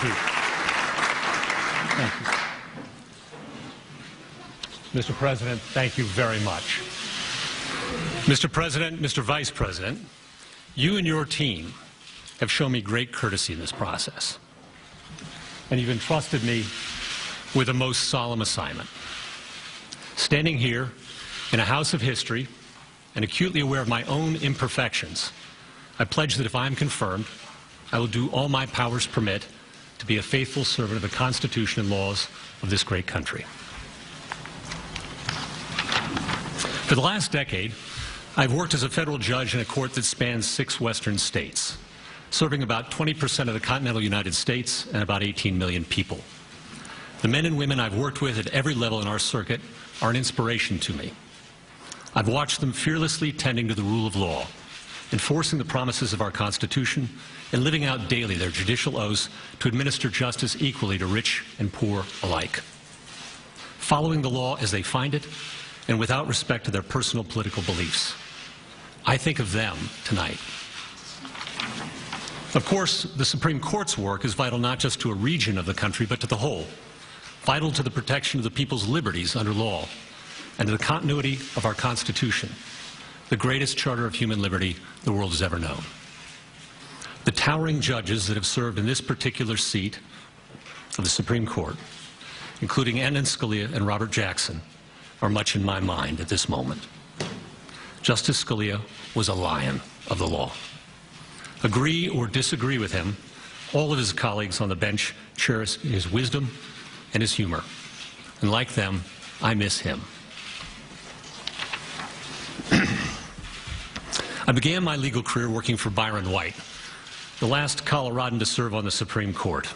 Thank you. Thank you. Mr. President, thank you very much. Mr. President, Mr. Vice President, you and your team have shown me great courtesy in this process, and you've entrusted me with a most solemn assignment. Standing here in a house of history and acutely aware of my own imperfections, I pledge that if I am confirmed, I will do all my powers permit to be a faithful servant of the Constitution and laws of this great country. For the last decade, I've worked as a federal judge in a court that spans 6 western states, serving about 20% of the continental United States and about 18 million people. The men and women I've worked with at every level in our circuit are an inspiration to me. I've watched them fearlessly tending to the rule of law, enforcing the promises of our Constitution, and living out daily their judicial oaths to administer justice equally to rich and poor alike, following the law as they find it and without respect to their personal political beliefs. I think of them tonight. Of course, the Supreme Court's work is vital not just to a region of the country, but to the whole, vital to the protection of the people's liberties under law and to the continuity of our Constitution, the greatest charter of human liberty the world has ever known. The towering judges that have served in this particular seat of the Supreme Court, including Antonin Scalia and Robert Jackson, are much in my mind at this moment. Justice Scalia was a lion of the law. Agree or disagree with him, all of his colleagues on the bench cherish his wisdom and his humor. And like them, I miss him. I began my legal career working for Byron White, the last Coloradan to serve on the Supreme Court,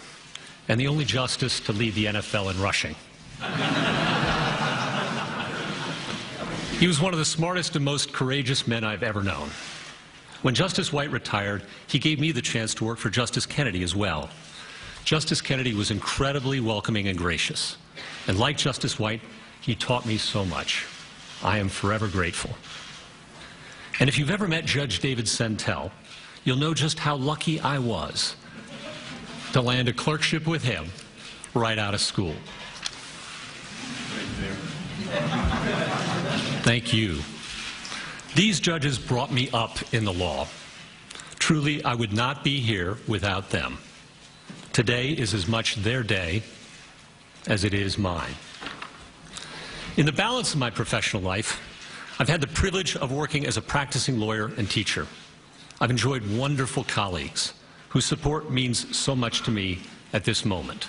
and the only justice to lead the NFL in rushing. He was one of the smartest and most courageous men I've ever known. When Justice White retired, he gave me the chance to work for Justice Kennedy as well. Justice Kennedy was incredibly welcoming and gracious. And like Justice White, he taught me so much. I am forever grateful. And if you've ever met Judge David Sentell, you'll know just how lucky I was to land a clerkship with him right out of school. Thank you. These judges brought me up in the law. Truly, I would not be here without them. Today is as much their day as it is mine. In the balance of my professional life, I've had the privilege of working as a practicing lawyer and teacher. I've enjoyed wonderful colleagues whose support means so much to me at this moment,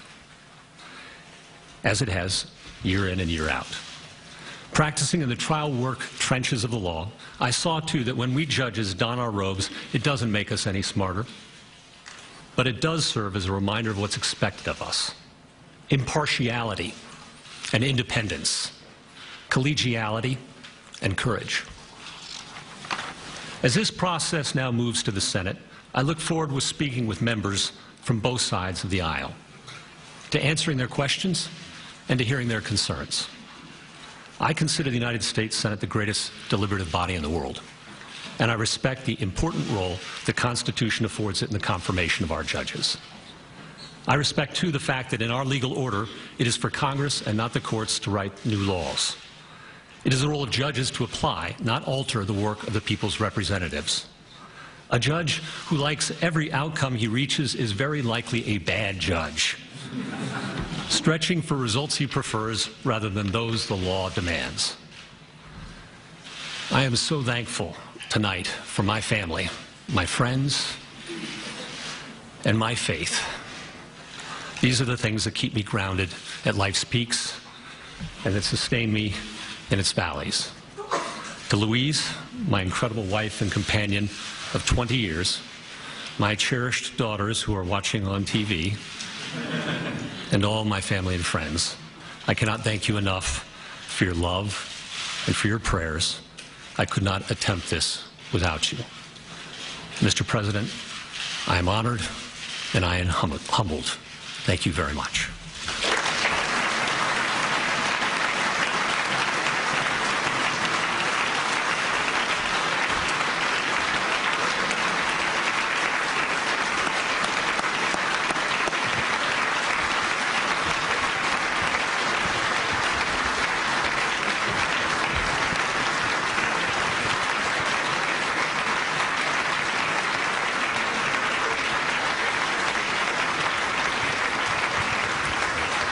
as it has year in and year out. Practicing in the trial work trenches of the law, I saw too that when we judges don our robes, it doesn't make us any smarter, but it does serve as a reminder of what's expected of us. Impartiality and independence, collegiality and courage. As this process now moves to the Senate, I look forward to speaking with members from both sides of the aisle, to answering their questions and to hearing their concerns. I consider the United States Senate the greatest deliberative body in the world, and I respect the important role the Constitution affords it in the confirmation of our judges. I respect, too, the fact that in our legal order, it is for Congress and not the courts to write new laws. It is the role of judges to apply, not alter, the work of the people's representatives. A judge who likes every outcome he reaches is very likely a bad judge, stretching for results he prefers rather than those the law demands. I am so thankful tonight for my family, my friends, and my faith. These are the things that keep me grounded at life's peaks and that sustain me in its valleys. To Louise, my incredible wife and companion of 20 years, my cherished daughters who are watching on TV, and all my family and friends, I cannot thank you enough for your love and for your prayers. I could not attempt this without you. Mr. President, I am honored and I am humbled. Thank you very much.